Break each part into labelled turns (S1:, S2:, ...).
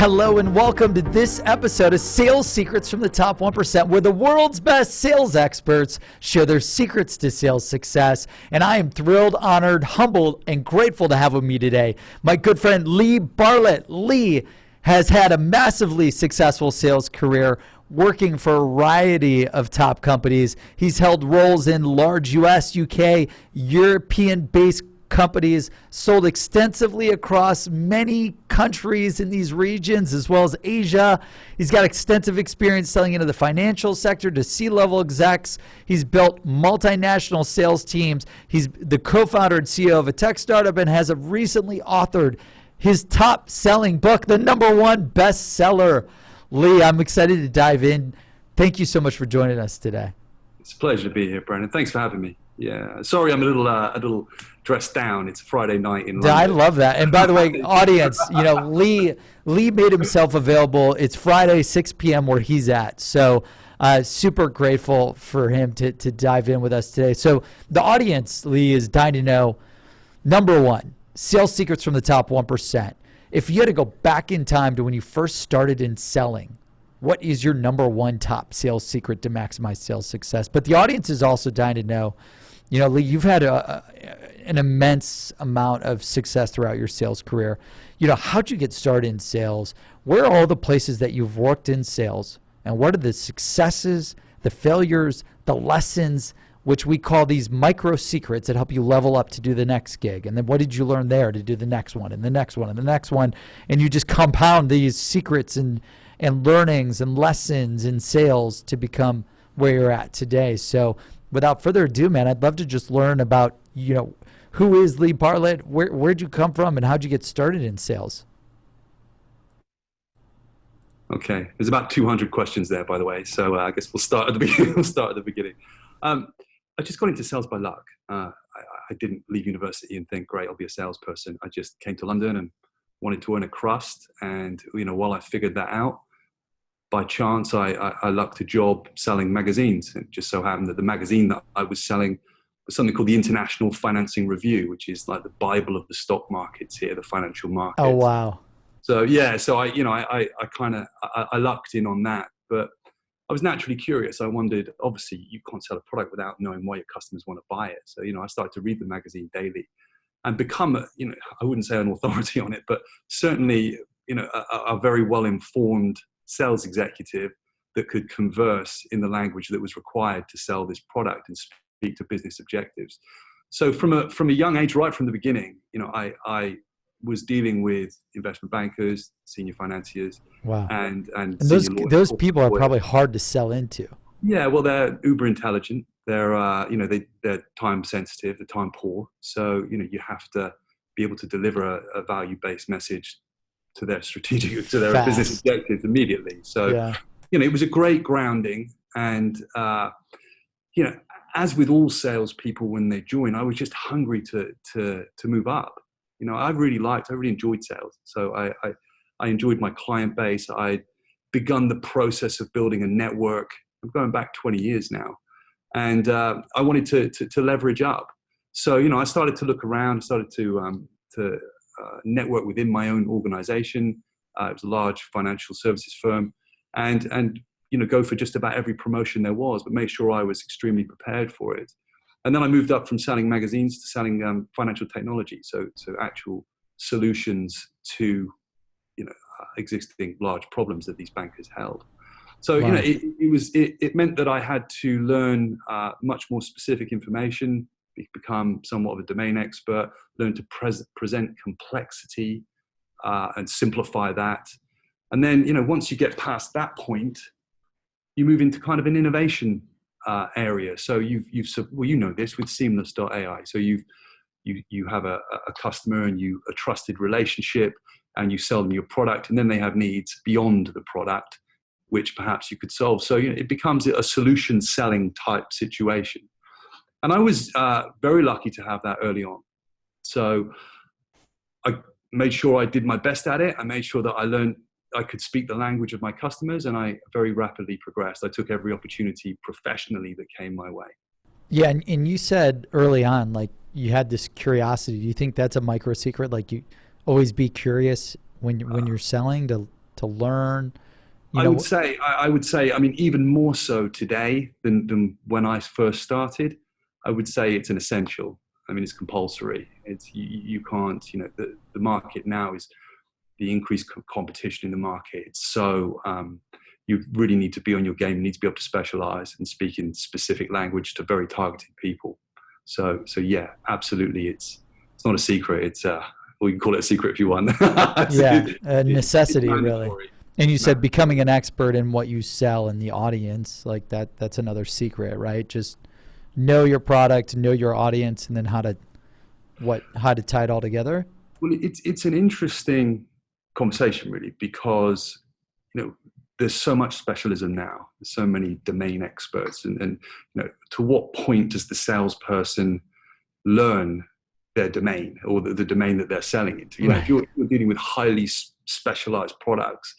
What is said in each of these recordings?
S1: Hello and welcome to this episode of Sales Secrets from the Top 1%, where the world's best sales experts share their secrets to sales success. And I am thrilled, honored, humbled, and grateful to have with me today my good friend Lee Bartlett. Lee has had a massively successful sales career working for a variety of top companies. He's held roles in large US, UK, European-based companies, sold extensively across many countries in these regions as well as Asia. He's got extensive experience selling into the financial sector to C-level execs. He's built multinational sales teams. He's the co-founder and CEO of a tech startup and has recently authored his top-selling book, the #1 Best Seller. Lee, I'm excited to dive in. Thank you so much for joining us today.
S2: It's a pleasure to be here, Brandon. Thanks for having me. Yeah, sorry I'm a little dressed down. It's Friday night in London.
S1: I love that. And by the way, audience, Lee made himself available. It's Friday, 6 p.m. where he's at. So super grateful for him to dive in with us today. So the audience, Lee, is dying to know, #1, sales secrets from the top 1%. If you had to go back in time to when you first started in selling, what is your #1 top sales secret to maximize sales success? But the audience is also dying to know, Lee, you've had an immense amount of success throughout your sales career. How'd you get started in sales? Where are all the places that you've worked in sales? And what are the successes, the failures, the lessons, which we call these micro secrets that help you level up to do the next gig? And then what did you learn there to do the next one and the next one and the next one? And you just compound these secrets and learnings and lessons in sales to become where you're at today. So without further ado, man, I'd love to just learn about, who is Lee Bartlett? Where'd you come from and how'd you get started in sales?
S2: Okay, there's about 200 questions there, by the way. So I guess we'll start at the beginning. I just got into sales by luck. I didn't leave university and think, great, I'll be a salesperson. I just came to London and wanted to earn a crust. And, while I figured that out, by chance, I lucked a job selling magazines. It just so happened that the magazine that I was selling was something called the International Financing Review, which is like the Bible of the stock markets here, the financial markets.
S1: Oh, wow.
S2: So, yeah, so I lucked in on that. But I was naturally curious. I wondered, obviously, you can't sell a product without knowing why your customers want to buy it. So, I started to read the magazine daily and become, I wouldn't say an authority on it, but certainly, a very well-informed sales executive that could converse in the language that was required to sell this product and speak to business objectives. So from a young age, right from the beginning, I was dealing with investment bankers, senior financiers.
S1: Wow.
S2: And
S1: those people are probably hard to sell into.
S2: Yeah, well, they're uber intelligent. They're they're time sensitive, they're time poor. So you have to be able to deliver a value-based message to their business objectives immediately. So
S1: yeah.
S2: It was a great grounding. And as with all salespeople when they join, I was just hungry to move up. I really enjoyed sales. So I enjoyed my client base. I'd begun the process of building a network. I'm going back 20 years now. And I wanted to leverage up. So, I started to look around, started to network within my own organization. It was a large financial services firm. And go for just about every promotion there was, but make sure I was extremely prepared for it. And then I moved up from selling magazines to selling financial technology, so actual solutions to existing large problems that these bankers held. So
S1: wow.
S2: It meant that I had to learn much more specific information, become somewhat of a domain expert, learn to present complexity and simplify that. And then once you get past that point, you move into kind of an innovation area. So you know this with Seamless.ai. So you have a customer and a trusted relationship, and you sell them your product, and then they have needs beyond the product, which perhaps you could solve. So it becomes a solution selling type situation. And I was very lucky to have that early on. So I made sure I did my best at it. I made sure that I learned I could speak the language of my customers, and I very rapidly progressed. I took every opportunity professionally that came my way.
S1: Yeah, and you said early on, like, you had this curiosity. Do you think that's a micro secret? Like, you always be curious when you're selling to to learn?
S2: I would say, I mean, even more so today than when I first started. I would say it's an essential. I mean, it's compulsory. It's you can't. The market now is the increased competition in the market. It's so you really need to be on your game. You need to be able to specialize and speak in specific language to very targeted people. So yeah, absolutely. It's not a secret. It's or you can call it a secret if you want.
S1: Yeah, a necessity,
S2: it's
S1: really. And you said becoming an expert in what you sell in the audience, like that's another secret, right? Just know your product, know your audience, and then how to tie it all together.
S2: Well, it's an interesting conversation, really, because there's so much specialism now. There's so many domain experts, and to what point does the salesperson learn their domain or the domain that they're selling into?
S1: Right.
S2: If you're dealing with highly specialized products,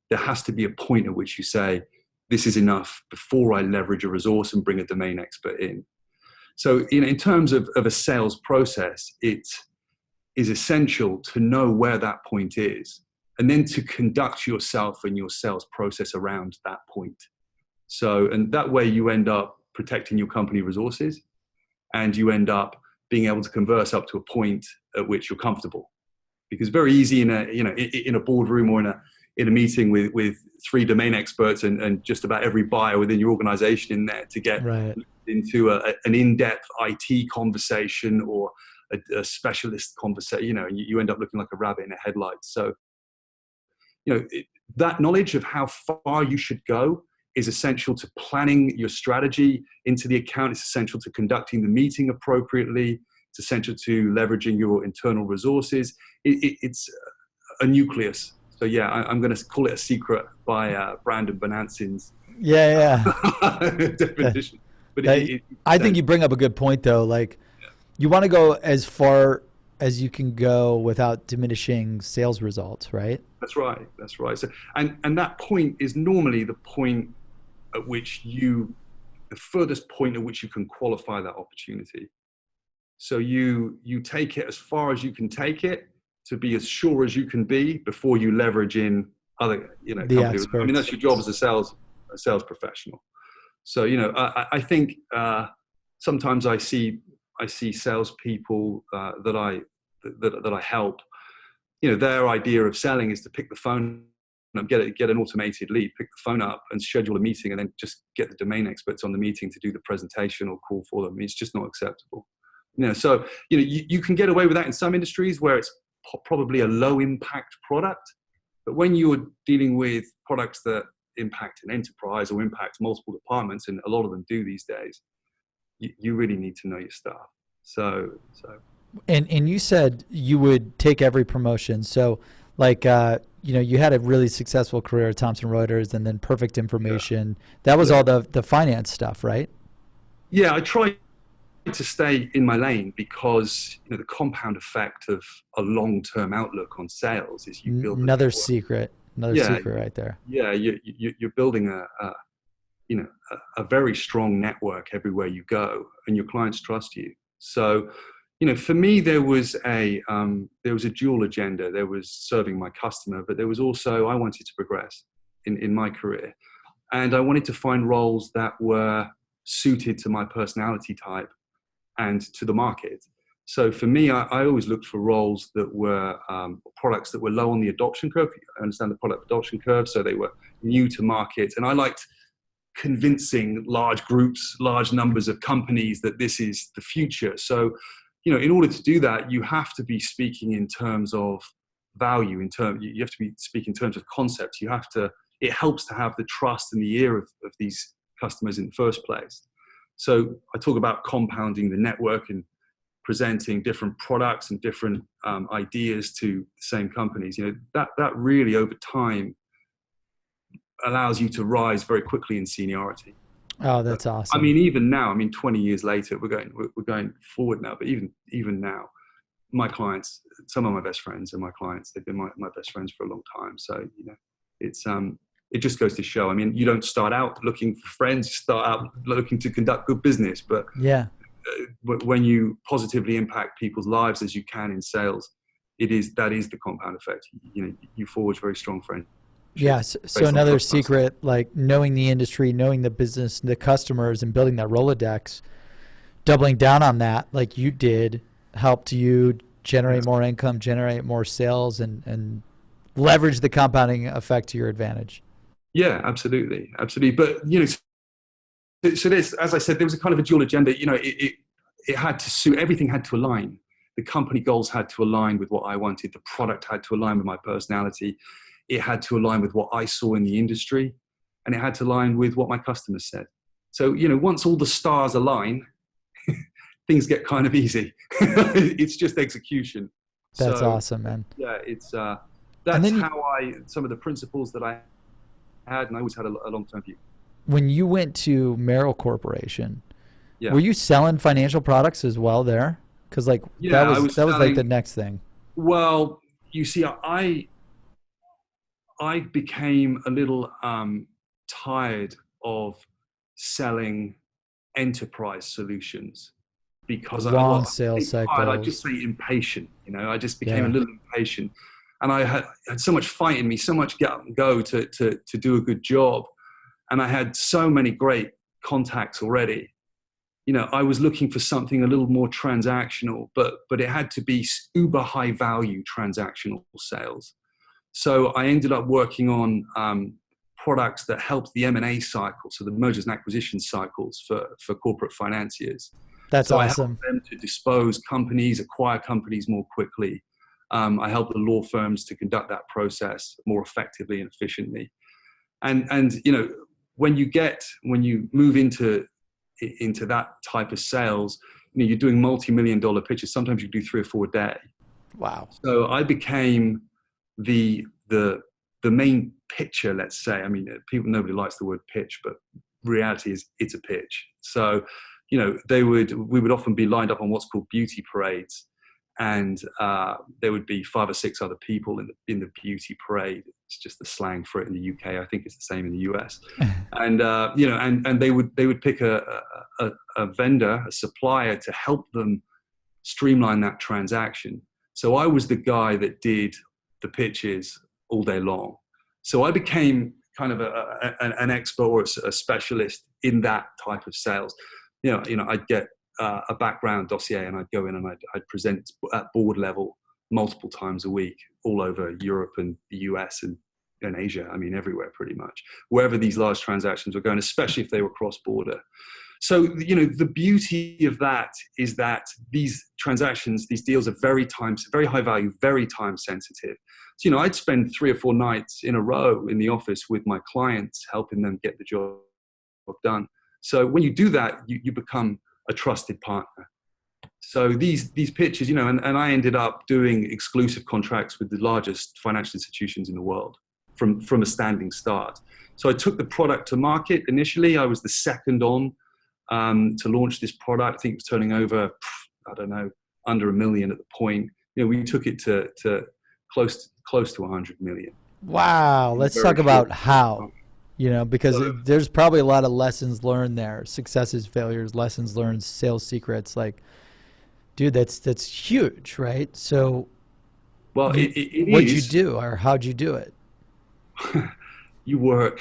S2: there has to be a point at which you say, this is enough before I leverage a resource and bring a domain expert in. So in terms of a sales process, it is essential to know where that point is and then to conduct yourself and your sales process around that point. So, and that way you end up protecting your company resources and you end up being able to converse up to a point at which you're comfortable. Because very easy in a boardroom or in a meeting with 3 domain experts and just about every buyer within your organization in there to get
S1: right
S2: into an in-depth IT conversation or a specialist conversation, you end up looking like a rabbit in a headlight. So, that knowledge of how far you should go is essential to planning your strategy into the account. It's essential to conducting the meeting appropriately. It's essential to leveraging your internal resources. It's a nucleus. So yeah, I'm going to call it a secret by Brandon Bornancin's definition. But
S1: I think you bring up a good point, though. Like, you want to go as far as you can go without diminishing sales results, right?
S2: That's right. So, and that point is normally the point at which the furthest point at which you can qualify that opportunity. So you take it as far as you can take it to be as sure as you can be before you leverage in other, companies. I mean, that's your job as a sales professional. So, I think sometimes I see salespeople that I help. Their idea of selling is to pick the phone up, get an automated lead, pick the phone up and schedule a meeting, and then just get the domain experts on the meeting to do the presentation or call for them. It's just not acceptable. So you can get away with that in some industries where it's probably a low impact product, but when you're dealing with products that impact an enterprise or impact multiple departments, and a lot of them do these days, you really need to know your stuff. So.
S1: And you said you would take every promotion. So like, you had a really successful career at Thomson Reuters and then Perfect Information. Yeah. That was all the finance stuff, right?
S2: Yeah, I tried to stay in my lane because the compound effect of a long-term outlook on sales is you build
S1: another secret right there.
S2: Yeah, you're building a very strong network everywhere you go, and your clients trust you. So, for me, there was a dual agenda. There was serving my customer, but there was also, I wanted to progress in my career, and I wanted to find roles that were suited to my personality type and to the market. So for me, I always looked for roles that were products that were low on the adoption curve. I understand the product adoption curve, so they were new to market. And I liked convincing large groups, large numbers of companies that this is the future. So, in order to do that, you have to be speaking in terms of value, you have to be speaking in terms of concepts. It helps to have the trust and the ear of these customers in the first place. So I talk about compounding the network and presenting different products and different ideas to the same companies. That really over time allows you to rise very quickly in seniority.
S1: Oh, that's awesome.
S2: I mean, even now, 20 years later, we're going forward now, but even now, my clients, some of my best friends are my clients. They've been my best friends for a long time. So, it just goes to show, you don't start out looking for friends, you start out looking to conduct good business. But
S1: yeah,
S2: when you positively impact people's lives as you can in sales, that is the compound effect. You forge very strong friends.
S1: Yes. So
S2: based on
S1: another
S2: trust.
S1: secret, like knowing the industry, knowing the business, the customers, and building that Rolodex, doubling down on that, like you did, helped you generate more income, generate more sales, and leverage the compounding effect to your advantage.
S2: Yeah, absolutely, absolutely. But so there's, as I said, there was a kind of a dual agenda. It had to suit, everything had to align. The company goals had to align with what I wanted. The product had to align with my personality. It had to align with what I saw in the industry, and it had to align with what my customers said. So, once all the stars align, things get kind of easy. It's just execution.
S1: That's
S2: So,
S1: awesome, man.
S2: yeah,
S1: And
S2: that's
S1: then
S2: how some of the principles that I had, and I always had a long-term view.
S1: when you went to Merrill Corporation,
S2: Yeah.
S1: were you selling financial products as well there? Because like
S2: Yeah,
S1: that
S2: I
S1: was
S2: was
S1: like the
S2: selling.
S1: next thing.
S2: Well, you see, I became a little tired of selling enterprise solutions because
S1: Long
S2: I
S1: sales
S2: say tired, I just
S1: cycles.
S2: say impatient. I just became a
S1: Yeah.
S2: little impatient, and I had so much fight in me, so much get up and go to do a good job, and I had so many great contacts already. I was looking for something a little more transactional, but it had to be uber high value transactional sales. So I ended up working on products that helped the M&A cycle, so the mergers and acquisitions cycles for corporate financiers.
S1: That's
S2: So I helped
S1: awesome.
S2: them to dispose companies, acquire companies more quickly. I helped the law firms to conduct that process more effectively and efficiently. And when you move into that type of sales, you're doing multi-million-dollar pitches. Sometimes you do 3 or 4 a day.
S1: Wow.
S2: So I became the main pitcher, let's say. I mean, nobody likes the word pitch, but reality is it's a pitch. So, we would often be lined up on what's called beauty parades, and there would be 5 or 6 other people in the beauty parade. It's just the slang for it in the UK. I think it's the same in the US. And and they would pick a vendor, a supplier, to help them streamline that transaction. So I was the guy that did the pitches all day long. So I became kind of an expert or a specialist in that type of sales. I'd get a background dossier, and I'd go in and I'd present at board level multiple times a week all over Europe and the US and Asia. I mean, everywhere pretty much, wherever these large transactions were going, especially if they were cross-border. So, the beauty of that is that these transactions, these deals are very high value, very time sensitive. So, I'd spend 3 or 4 nights in a row in the office with my clients, helping them get the job done. So when you do that, you become a trusted partner. So these pitches, and I ended up doing exclusive contracts with the largest financial institutions in the world from a standing start. So I took the product to market. Initially, I was the second on to launch this product. I think it was turning over, I don't know, under $1 million at the point. We took it to close to 100 million.
S1: Wow. Let's talk about how, because there's probably a lot of lessons learned there, successes, failures, lessons learned, sales secrets. Like, dude, that's huge, right? So,
S2: well,
S1: what'd you do, or how'd you do it?
S2: You work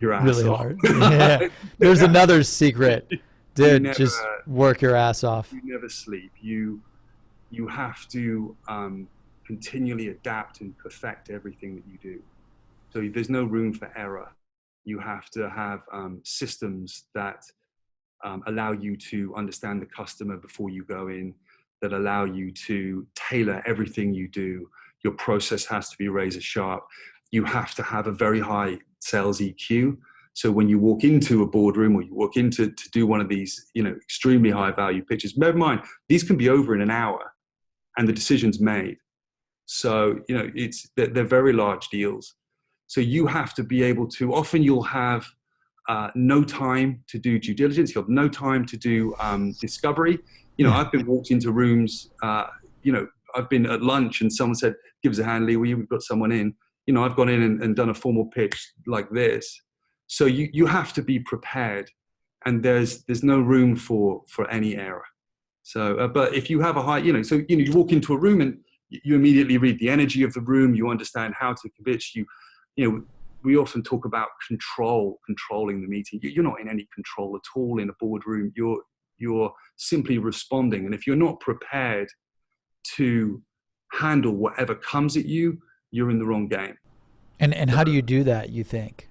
S2: your ass
S1: really
S2: off.
S1: hard. Yeah. There's another secret, dude. Just work your ass off.
S2: You never sleep. You have to continually adapt and perfect everything that you do. So there's no room for error. You have to have systems that allow you to understand the customer before you go in, that allow you to tailor everything you do. Your process has to be razor sharp. You have to have a very high sales EQ. So when you walk into a boardroom or you walk into to do one of these, extremely high value pitches, bear in mind, these can be over in an hour and the decision's made. So, they're very large deals. So you have to be able to, often you'll have no time to do due diligence. You'll have no time to do discovery. I've been walked into rooms, I've been at lunch and someone said, give us a hand, Lee, we've got someone in. I've gone in and done a formal pitch like this. So you have to be prepared, and there's no room for any error. So, but if you have a high, you walk into a room and you immediately read the energy of the room. You understand how to pitch. we often talk about controlling the meeting. You're not in any control at all in a boardroom. You're simply responding. And if you're not prepared to handle whatever comes at you, you're in the wrong game.
S1: And how do you do that, you think?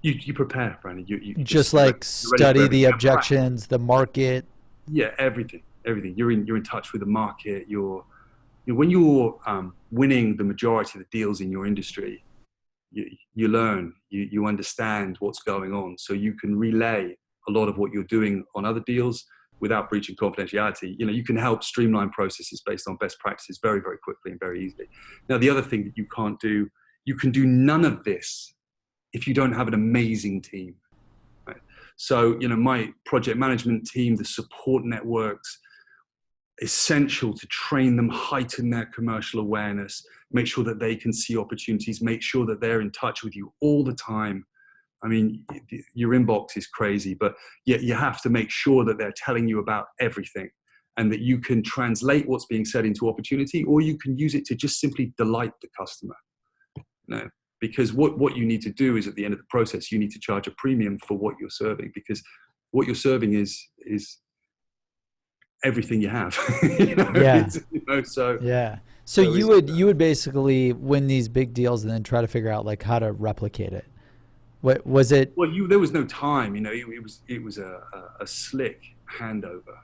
S2: You prepare, Brandon. You
S1: just like study the objections, the market.
S2: Yeah, everything. You're in touch with the market. When you're winning the majority of the deals in your industry, you learn, you understand what's going on, so you can relay a lot of what you're doing on other deals without breaching confidentiality. You can help streamline processes based on best practices very, very quickly and very easily. Now, the other thing that you can't do, you can do none of this if you don't have an amazing team. Right? So, my project management team, the support networks, essential to train them, heighten their commercial awareness, make sure that they can see opportunities, make sure that they're in touch with you all the time. I mean, your inbox is crazy, but yet you have to make sure that they're telling you about everything, and that you can translate what's being said into opportunity, or you can use it to just simply delight the customer. Because what you need to do is, at the end of the process, you need to charge a premium for what you're serving, because what you're serving is everything you have.
S1: So you would basically win these big deals and then try to figure out like how to replicate it. What was it?
S2: Well, there was no time. It was a slick handover.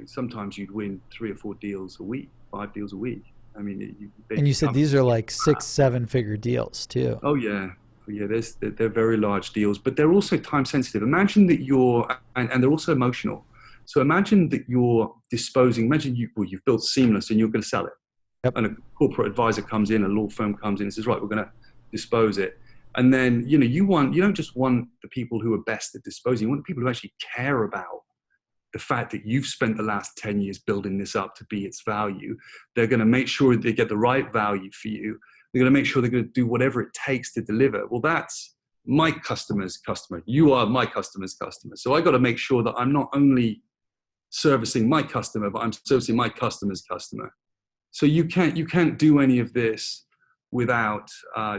S2: Sometimes you'd win 3 or 4 deals a week, 5 deals a week. I mean,
S1: and you said these are like 6-7 figure deals too.
S2: Oh yeah. They're very large deals, but they're also time sensitive. Imagine that and they're also emotional. So imagine that you're disposing. You've built Seamless and you're going to sell it.
S1: Yep.
S2: And a corporate advisor comes in, a law firm comes in and says, right, we're going to dispose it. And then, you don't just want the people who are best at disposing. You want the people who actually care about the fact that you've spent the last 10 years building this up to be its value. They're going to make sure they get the right value for you. They're going to make sure they're going to do whatever it takes to deliver. Well, that's my customer's customer. You are my customer's customer. So I got to make sure that I'm not only servicing my customer, but I'm servicing my customer's customer. So you can't do any of this without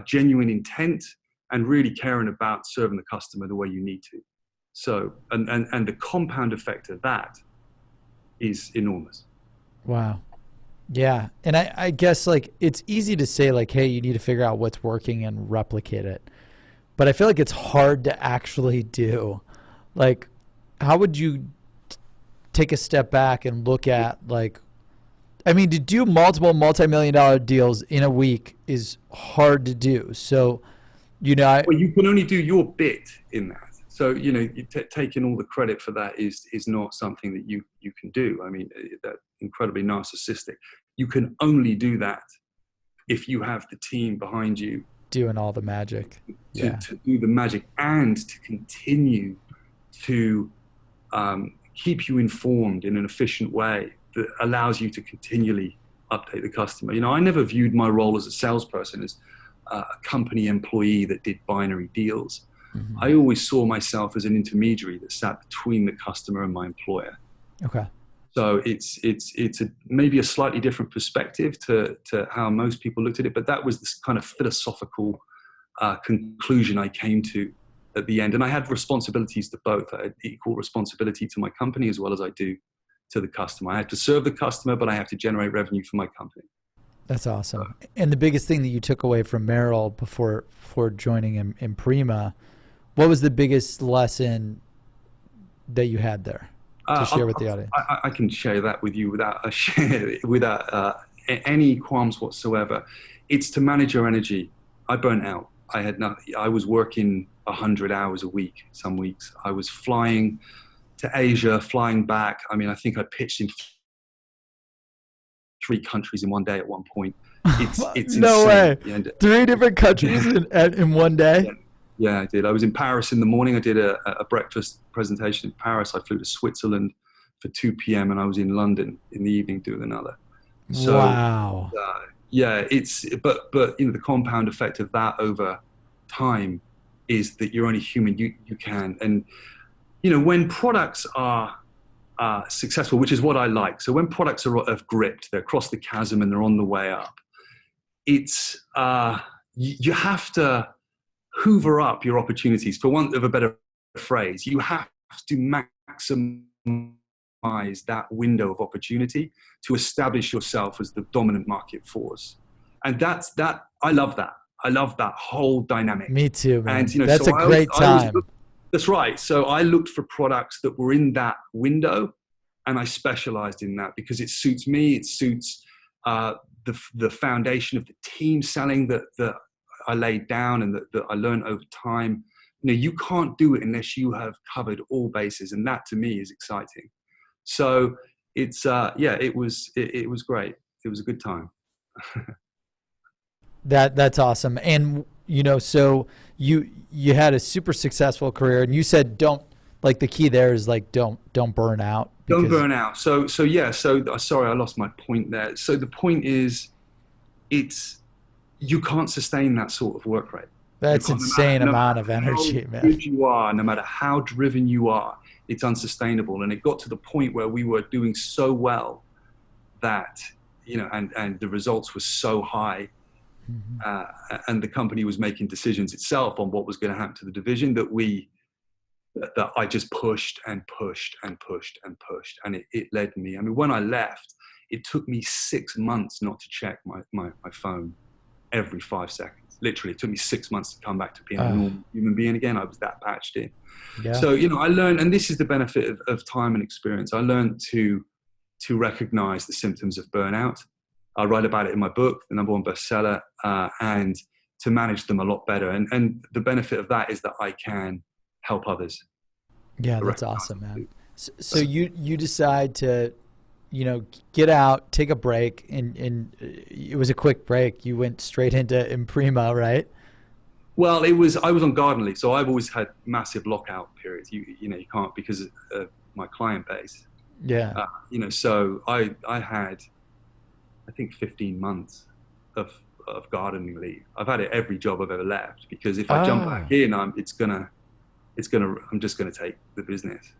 S2: genuine intent and really caring about serving the customer the way you need to. So, and the compound effect of that is enormous.
S1: Wow. Yeah. And I guess like it's easy to say like, hey, you need to figure out what's working and replicate it. But I feel like it's hard to actually do. Like, how would you take a step back and look at like, I mean, to do multiple multi-million-dollar deals in a week is hard to do. So, well,
S2: you can only do your bit in that. So, taking all the credit for that is not something that you can do. I mean, that's incredibly narcissistic. You can only do that if you have the team behind you
S1: doing all the magic.
S2: To do the magic and to continue to keep you informed in an efficient way that allows you to continually update the customer. I never viewed my role as a salesperson as a company employee that did binary deals. Mm-hmm. I always saw myself as an intermediary that sat between the customer and my employer.
S1: Okay.
S2: So it's maybe a slightly different perspective to how most people looked at it, but that was this kind of philosophical conclusion I came to at the end. And I had responsibilities to both. I had equal responsibility to my company as well as I do to the customer. I had to serve the customer, but I have to generate revenue for my company.
S1: That's awesome. And the biggest thing that you took away from Merrill before joining Imprima, what was the biggest lesson that you had there to share with the audience?
S2: I can share that with you without any qualms whatsoever. It's to manage your energy. I burnt out. I was working 100 hours a week some weeks. I was flying to Asia, flying back. I mean, I think I pitched in 3 countries in one day at one point. It's
S1: no
S2: insane.
S1: way. 3 different countries in one day?
S2: Yeah, I did. I was in Paris in the morning. I did a breakfast presentation in Paris. I flew to Switzerland for 2 p.m. and I was in London in the evening doing another. So,
S1: wow.
S2: But the compound effect of that over time is that you're only human. You can. And, when products are successful, which is what I like. So when products have gripped, they're across the chasm and they're on the way up, it's, you have to hoover up your opportunities, for want of a better phrase. You have to maximize that window of opportunity to establish yourself as the dominant market force. And I love that. I love that whole dynamic.
S1: Me too, man.
S2: And,
S1: that's a great time.
S2: That's right. So I looked for products that were in that window, and I specialized in that because it suits me. It suits the foundation of the team selling that I laid down and that I learned over time. You can't do it unless you have covered all bases, and that to me is exciting. So it's it was great. It was a good time.
S1: That's awesome. And so you had a super successful career, and you said the key there is don't burn out.
S2: Don't burn out. So sorry, I lost my point there. So the point is, you can't sustain that sort of work rate.
S1: That's insane amount of energy, man.
S2: No matter how good you are, no matter how driven you are, it's unsustainable. And it got to the point where we were doing so well that, and the results were so high, and the company was making decisions itself on what was going to happen to the division that I just pushed and pushed and pushed and pushed. And it led me. I mean, when I left, it took me 6 months not to check my phone every 5 seconds. Literally, it took me 6 months to come back to being a normal human being again. I was that patched in. Yeah. So, I learned, and this is the benefit of time and experience. I learned to recognize the symptoms of burnout. I write about it in my book, the #1 Best Seller, and to manage them a lot better. And the benefit of that is that I can help others.
S1: Yeah, that's awesome, man. So you decide to, get out, take a break, and it was a quick break. You went straight into Imprima, right?
S2: Well, I was on garden leave, so I've always had massive lockout periods. You can't, because of my client base.
S1: Yeah.
S2: So I had, I think, 15 months of gardening leave. I've had it every job I've ever left, because if I jump back in, I'm just gonna take the business.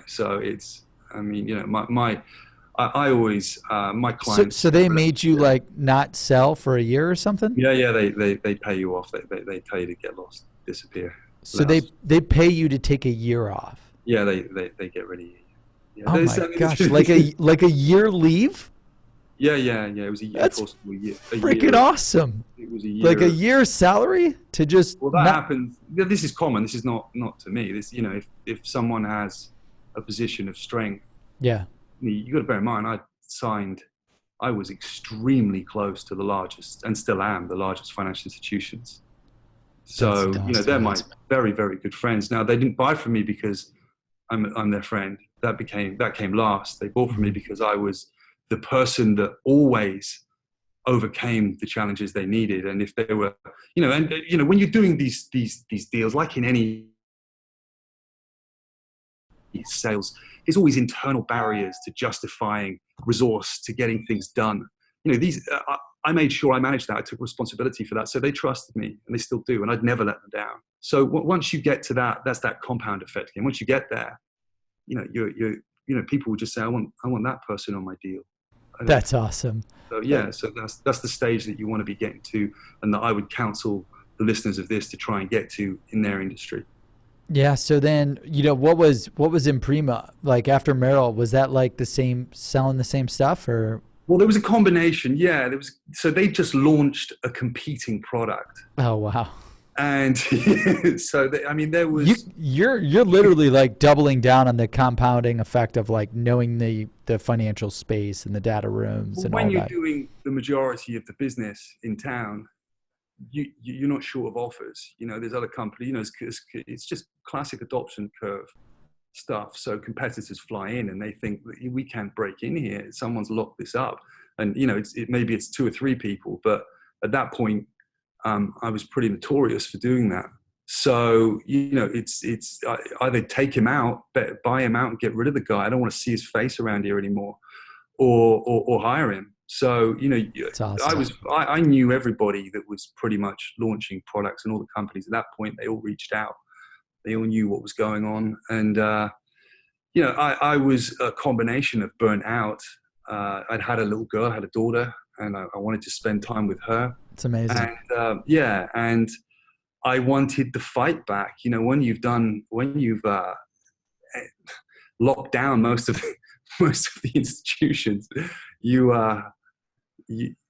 S2: So it's, I always, my clients.
S1: So they made you not sell for a year or something?
S2: Yeah. They pay you off. They tell you to get lost, disappear.
S1: So they pay you to take a year off?
S2: Yeah, they get rid of you. Yeah.
S1: Oh my gosh, like a year leave?
S2: Yeah. It was a year.
S1: That's freaking awesome.
S2: It was a year.
S1: Like a year's salary to just.
S2: Well, that happens. This is common. This is not to me. This, if someone has a position of strength.
S1: Yeah.
S2: You got to bear in mind, I was extremely close to the largest, and still am, the largest financial institutions. So, they're my very, very good friends. Now, they didn't buy from me because I'm their friend. That came last. They bought from me because I was the person that always overcame the challenges they needed. And if they were, when you're doing these deals, like in any sales, there's always internal barriers to justifying resource, to getting things done. I made sure I managed that. I took responsibility for that. So they trusted me, and they still do, and I'd never let them down. So once you get to that, that's that compound effect again. Once you get there, people will just say, I want that person on my deal.
S1: That's awesome.
S2: So so that's the stage that you want to be getting to, and that I would counsel the listeners of this to try and get to in their industry.
S1: Yeah. So then, what was Imprima like after Merrill? Was that selling the same stuff, or?
S2: Well, there was a combination. Yeah, so they just launched a competing product.
S1: Oh, wow.
S2: And so there was.
S1: You're literally doubling down on the compounding effect of knowing the financial space and the data rooms and all that.
S2: When you're doing the majority of the business in town, you're not short of offers. There's other companies. It's just classic adoption curve stuff. So competitors fly in and they think, we can't break in here. Someone's locked this up, and maybe it's 2 or 3 people, but at that point, I was pretty notorious for doing that. So it's either take him out, buy him out, and get rid of the guy. I don't want to see his face around here anymore, or hire him. So, awesome. I knew everybody that was pretty much launching products, and all the companies at that point, they all reached out. They all knew what was going on. And, I was a combination of burnt out. I'd had a little girl, I had a daughter, and I wanted to spend time with her.
S1: It's amazing.
S2: And, and I wanted the fight back. You know, when you've locked down most of the institutions,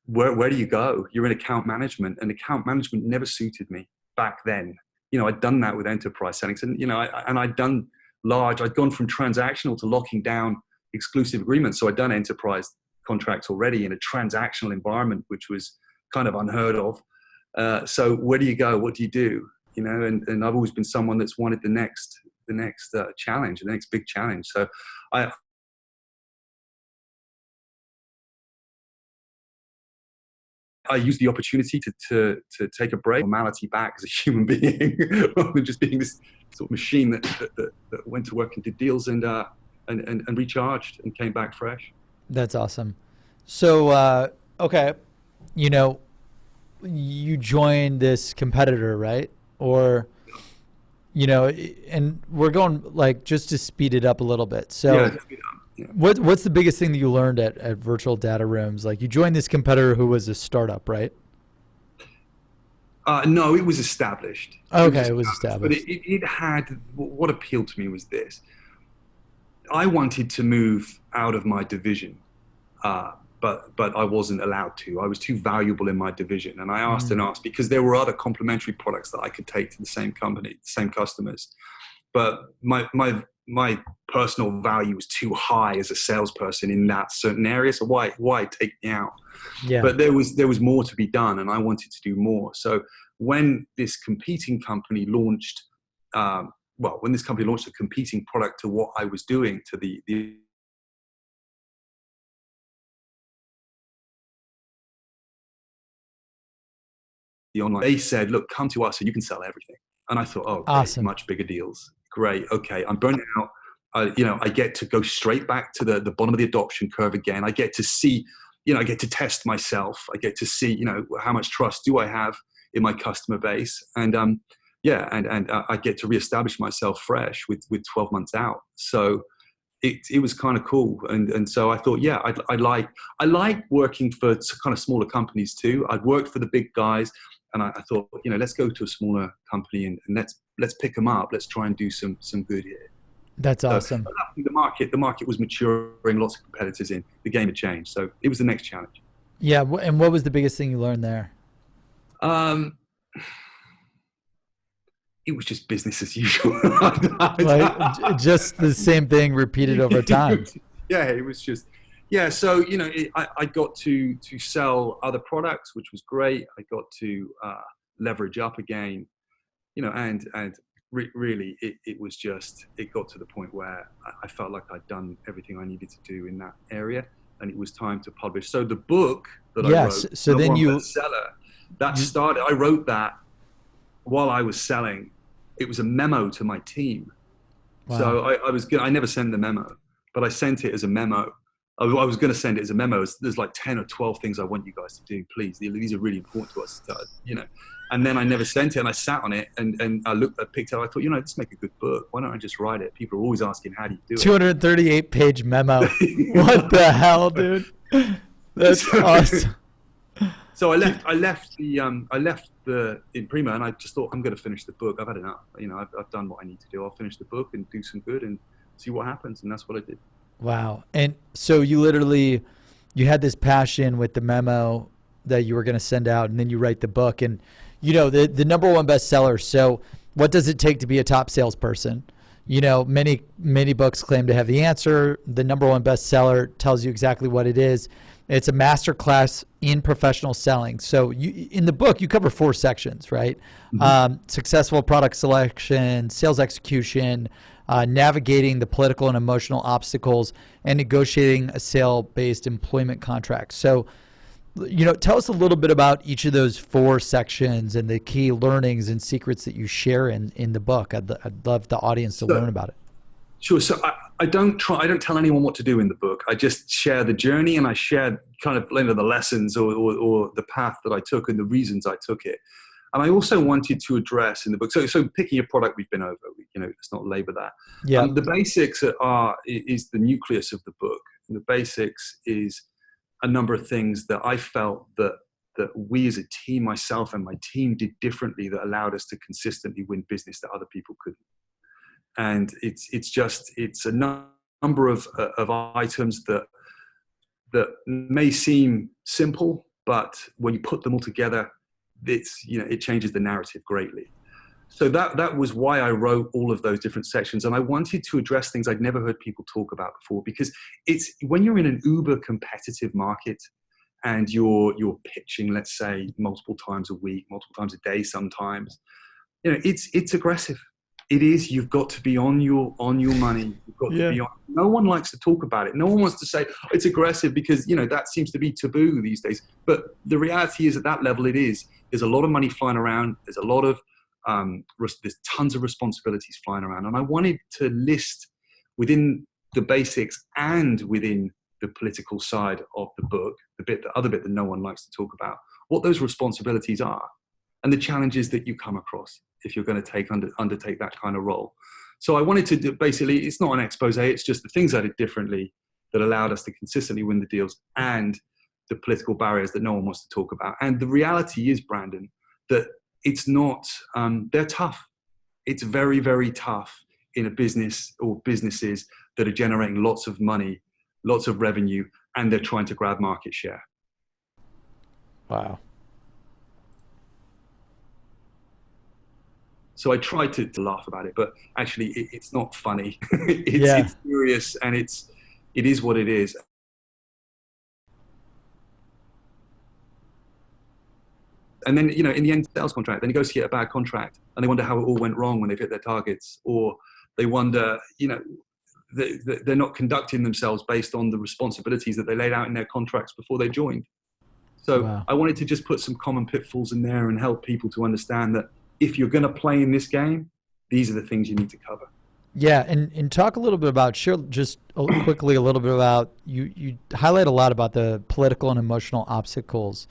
S2: where do you go? You're in account management, and account management never suited me back then. You know, I'd done that with enterprise settings, and you know, I'd done large. I'd gone from transactional to locking down exclusive agreements. So I'd done enterprise contracts already in a transactional environment, which was kind of unheard of. So where do you go? What do you do? You know, and I've always been someone that's wanted the next challenge, the next big challenge. So I used the opportunity to take a break, normality back as a human being, rather than just being this sort of machine that went to work and did deals and recharged and came back fresh.
S1: That's awesome. So, okay, you know, you joined this competitor, right? Or, you know, and we're going like just to speed it up a little bit. So yeah. What's the biggest thing that you learned at virtual data rooms? Like you joined this competitor who was a startup, right?
S2: No, it was established.
S1: Okay, it was established.
S2: But it had, what appealed to me was this. I wanted to move out of my division, but I wasn't allowed to. I was too valuable in my division. And I asked and asked because there were other complementary products that I could take to the same company, the same customers. But my personal value was too high as a salesperson in that certain area. So why take me out? Yeah. But there was more to be done, and I wanted to do more. So when this competing company launched, when this company launched a competing product to what I was doing to the online, they said, look, come to us and you can sell everything. And I thought, oh, awesome. Much bigger deals. Great. Okay. I'm burnt out. I get to go straight back to the bottom of the adoption curve again. I get to see, I get to test myself. I get to see, how much trust do I have in my customer base? And I get to reestablish myself fresh with 12 months out. So it was kind of cool. And so I thought, yeah, I like working for kind of smaller companies too. I'd worked for the big guys. And I thought, let's go to a smaller company and let's pick them up. Let's try and do some good here.
S1: That's awesome.
S2: The market was maturing, lots of competitors in. The game had changed, so it was the next challenge.
S1: Yeah, and what was the biggest thing you learned there?
S2: It was just business as usual.
S1: Just the same thing repeated over time.
S2: Yeah, it was just. Yeah, so I got to sell other products, which was great. I got to leverage up again, and really it was just, it got to the point where I felt like I'd done everything I needed to do in that area, and it was time to publish. So the book that I wrote,
S1: so then
S2: No.1 Best Seller, I wrote that while I was selling. It was a memo to my team. Wow. So I never sent the memo, but I sent it as a memo. I was going to send it as a memo. There's like 10 or 12 things I want you guys to do, please. These are really important to us, And then I never sent it, and I sat on it, and I picked it up. I thought, let's make a good book. Why don't I just write it? People are always asking, how do you do it?
S1: 238-page memo. What the hell, dude? That's awesome.
S2: So I left the Imprima, and I just thought, I'm going to finish the book. I've had enough. I've done what I need to do. I'll finish the book and do some good and see what happens. And that's what I did.
S1: Wow. And so you had this passion with the memo that you were going to send out, and then you write the book, and the number one bestseller. So what does it take to be a top salesperson? Many books claim to have the answer. The number one bestseller tells you exactly what it is. It's a masterclass in professional selling. So in the book, you cover 4 sections, right? Mm-hmm. Successful product selection, sales execution, navigating the political and emotional obstacles, and negotiating a sale-based employment contract. So, tell us a little bit about each of those 4 sections and the key learnings and secrets that you share in the book. I'd love the audience to learn about it.
S2: Sure. So I don't tell anyone what to do in the book. I just share the journey, and I share kind of the lessons or the path that I took and the reasons I took it. And I also wanted to address in the book, so picking a product we've been over, let's not labor that.
S1: Yeah.
S2: The basics is the nucleus of the book. And the basics is a number of things that I felt that that we as a team, myself and my team, did differently that allowed us to consistently win business that other people couldn't. And it's a number of items that may seem simple, but when you put them all together, it changes the narrative greatly. So that was why I wrote all of those different sections. And I wanted to address things I'd never heard people talk about before, because it's when you're in an uber competitive market and you're pitching, let's say, multiple times a week, multiple times a day sometimes, it's aggressive. It is. You've got to be on your money. You've got to be on. No one likes to talk about it. No one wants to say it's aggressive because that seems to be taboo these days. But the reality is, at that level, it is. There's a lot of money flying around. There's a lot of there's tons of responsibilities flying around, and I wanted to list within the basics and within the political side of the book, the other bit that no one likes to talk about, what those responsibilities are and the challenges that you come across if you're going to undertake that kind of role. So I wanted to basically, it's not an expose, it's just the things I did differently that allowed us to consistently win the deals, and the political barriers that no one wants to talk about. And the reality is, Brandon, that it's not, they're tough. It's very, very tough in a business or businesses that are generating lots of money, lots of revenue, and they're trying to grab market share.
S1: Wow.
S2: So I tried to laugh about it, but actually it's not funny. It's serious, and it is what it is. And then, in the end, sales contract, they negotiate a bad contract and they wonder how it all went wrong when they've hit their targets, or they wonder, they're not conducting themselves based on the responsibilities that they laid out in their contracts before they joined. So wow. I wanted to just put some common pitfalls in there and help people to understand that if you're going to play in this game, these are the things you need to cover.
S1: Yeah, and talk a little bit about, just quickly a little bit about, you highlight a lot about the political and emotional obstacles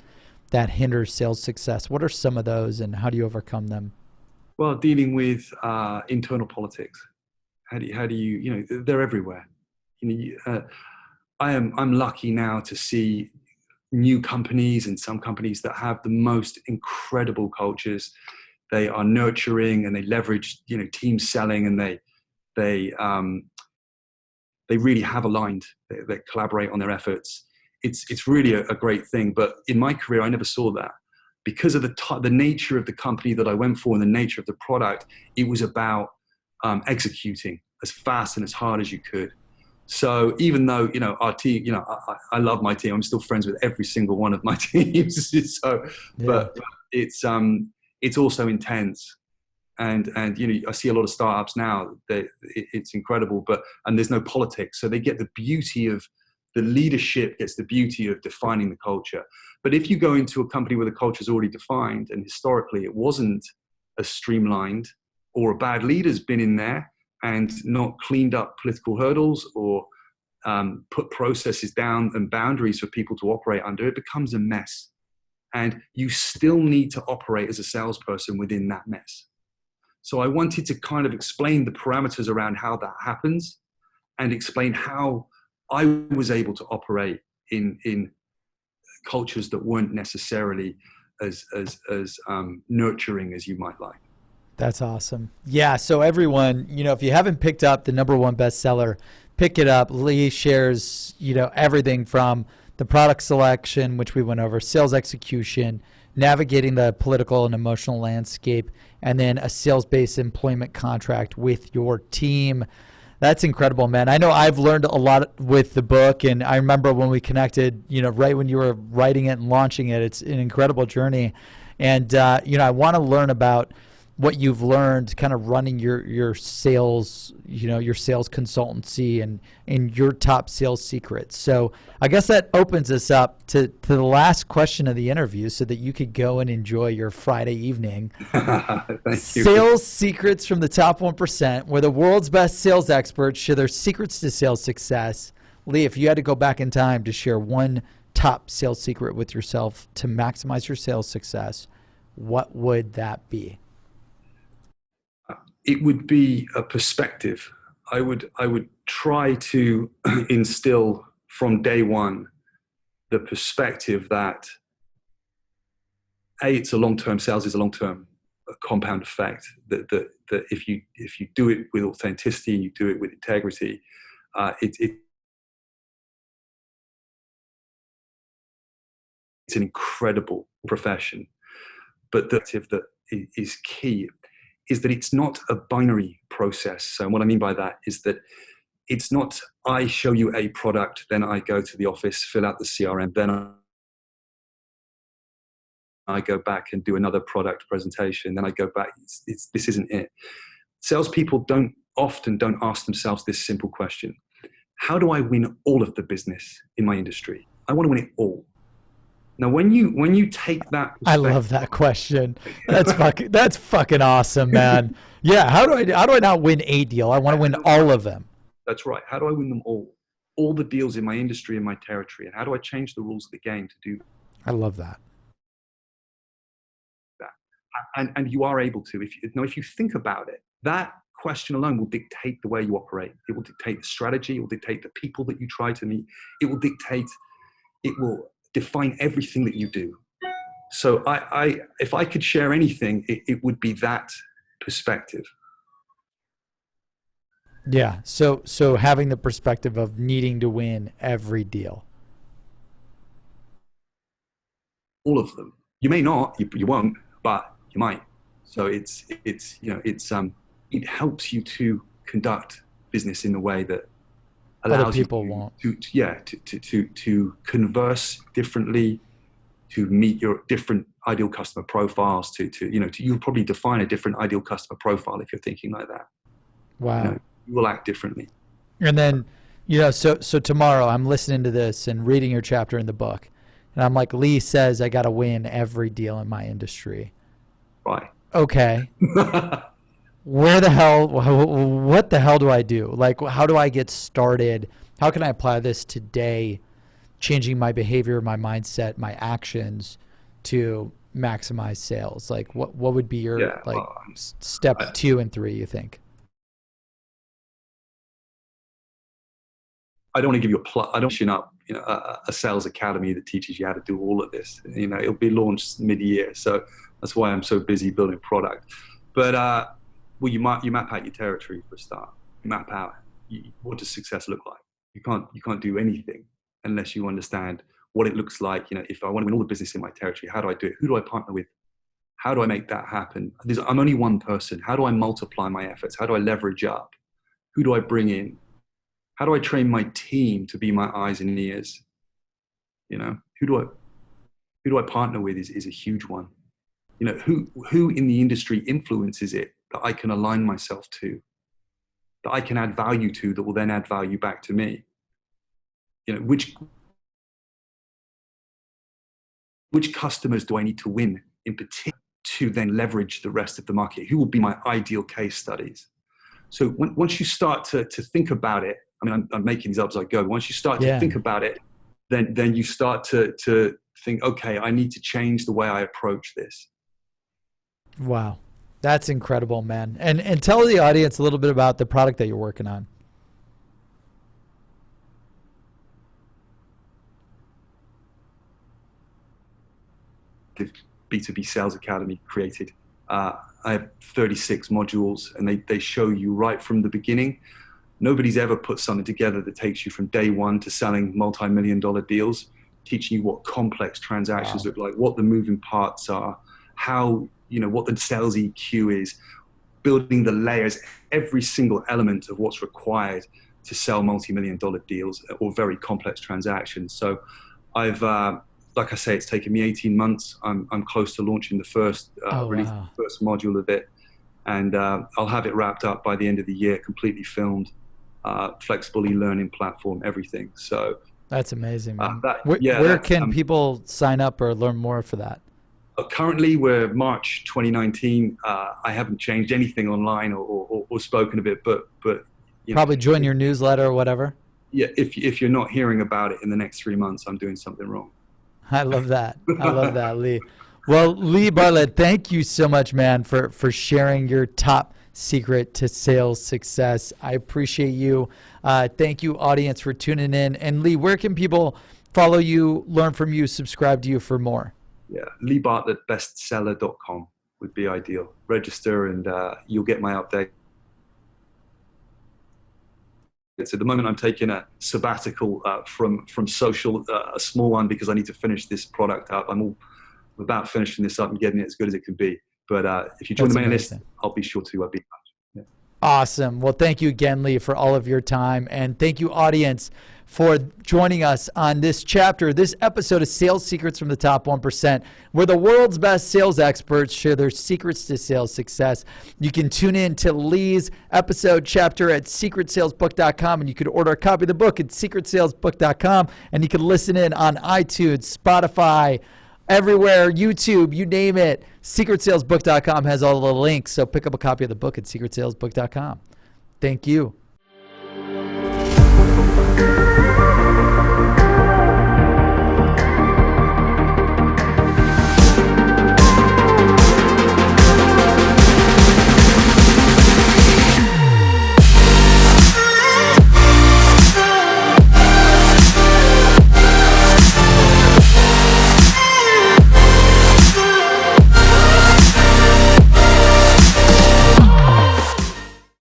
S1: that hinder sales success. What are some of those, and how do you overcome them?
S2: Well, dealing with internal politics. How do you they're everywhere. I'm lucky now to see new companies, and some companies that have the most incredible cultures. They are nurturing, and they leverage team selling, and they really have aligned. They collaborate on their efforts. It's really a great thing. But in my career, I never saw that because of the nature of the company that I went for and the nature of the product. It was about executing as fast and as hard as you could. So even though our team, I love my team. I'm still friends with every single one of my teams. But it's also intense. And I see a lot of startups now. It's incredible, and there's no politics, so they get the beauty of the leadership, gets the beauty of defining the culture. But if you go into a company where the culture is already defined, and historically it wasn't as streamlined, or a bad leader's been in there and not cleaned up political hurdles, or put processes down and boundaries for people to operate under, it becomes a mess. And you still need to operate as a salesperson within that mess. So I wanted to kind of explain the parameters around how that happens, and explain how I was able to operate in cultures that weren't necessarily as nurturing as you might like.
S1: That's awesome. Yeah. So everyone, if you haven't picked up the #1 bestseller, pick it up. Lee shares, everything from the product selection, which we went over, sales execution, navigating the political and emotional landscape, and then a sales-based employment contract with your team. That's incredible, man. I know I've learned a lot with the book, and I remember when we connected, right when you were writing it and launching it. It's an incredible journey. And, I want to learn about what you've learned kind of running your sales, your sales consultancy and your top sales secrets. So I guess that opens us up to the last question of the interview so that you could go and enjoy your Friday evening.
S2: Thank you.
S1: Sales secrets from the top 1%, where the world's best sales experts share their secrets to sales success. Lee, if you had to go back in time to share one top sales secret with yourself to maximize your sales success, what would that be?
S2: It would be a perspective. I would try to instill from day one the perspective that it's a long-term, sales is a long-term compound effect, that if you do it with authenticity and you do it with integrity, it's an incredible profession. But the tip that is key is that it's not a binary process. So what I mean by that is that it's not, I show you a product, then I go to the office, fill out the CRM, then I go back and do another product presentation, then I go back. This isn't it. Salespeople often don't ask themselves this simple question: how do I win all of the business in my industry? I want to win it all. Now, when you take that,
S1: I love that question. That's fucking awesome, man. Yeah. How do I not win a deal? I want to win all of them.
S2: That's right. How do I win them all the deals in my industry, in my territory, and how do I change the rules of the game to do that?
S1: I love that.
S2: And you are able to, if you think about it, that question alone will dictate the way you operate. It will dictate the strategy. It will dictate the people that you try to meet. It will define everything that you do. So if I could share anything, it would be that perspective.
S1: Yeah. So having the perspective of needing to win every deal.
S2: All of them. You may not, you won't, but you might. So it helps you to conduct business in a way that allows
S1: other people won't.
S2: To converse differently, to meet your different ideal customer profiles, you'll probably define a different ideal customer profile if you're thinking like that.
S1: Wow.
S2: You will act differently.
S1: And then, so tomorrow I'm listening to this and reading your chapter in the book, and I'm like, Lee says I got to win every deal in my industry.
S2: Right.
S1: Okay. What the hell do I do? Like, how do I get started? How can I apply this today, changing my behavior, my mindset, my actions to maximize sales? Like, what would be your step 2 and 3, you think?
S2: I don't want to give you a plug. I don't chin up, a sales academy that teaches you how to do all of this. It'll be launched mid-year, so that's why I'm so busy building product. But you map out your territory for a start. You map out what does success look like. You can't do anything unless you understand what it looks like. If I want to win all the business in my territory, how do I do it? Who do I partner with? How do I make that happen? I'm only one person. How do I multiply my efforts? How do I leverage up? Who do I bring in? How do I train my team to be my eyes and ears? Who do I partner with is a huge one. Who in the industry influences it that I can align myself to, that I can add value to, that will then add value back to me. Which customers do I need to win in particular to then leverage the rest of the market? Who will be my ideal case studies? So once you start to think about it, I'm making these up as I go. Once you start to think about it, then you start to think, okay, I need to change the way I approach this.
S1: Wow. That's incredible, man. And tell the audience a little bit about the product that you're working on.
S2: The B2B Sales Academy created. I have 36 modules, and they show you right from the beginning. Nobody's ever put something together that takes you from day one to selling multi-million-dollar deals, teaching you what complex transactions look like, what the moving parts are, how, what the sales EQ is, building the layers, every single element of what's required to sell multi-million-dollar deals or very complex transactions. So I've, like I say, it's taken me 18 months. I'm close to launching the first module of it. And I'll have it wrapped up by the end of the year, completely filmed, flexible e-learning platform, everything. So
S1: that's amazing, man. Where can people sign up or learn more for that?
S2: Currently, we're March 2019. I haven't changed anything online or spoken of it, but
S1: probably join your newsletter or whatever.
S2: Yeah, if you're not hearing about it in the next 3 months, I'm doing something wrong.
S1: I love that. I love that, Lee. Well, Lee Bartlett, thank you so much, man, for sharing your top secret to sales success. I appreciate you. Thank you, audience, for tuning in. And Lee, where can people follow you, learn from you, subscribe to you for more?
S2: Yeah, Lee Bartlett bestseller.com would be ideal. Register and you'll get my update. So at the moment I'm taking a sabbatical from social, a small one, because I need to finish this product up. I'm about finishing this up and getting it as good as it can be. But if you join the mailing list, I'll be sure to be in touch. Yeah.
S1: Awesome. Well, thank you again, Lee, for all of your time. And thank you, audience, for joining us on this chapter, this episode of Sales Secrets from the Top 1%, where the world's best sales experts share their secrets to sales success. You can tune in to Lee's episode chapter at secretsalesbook.com, and you could order a copy of the book at secretsalesbook.com, and you can listen in on iTunes, Spotify, everywhere, YouTube, you name it. Secretsalesbook.com has all the links, so pick up a copy of the book at secretsalesbook.com. Thank you.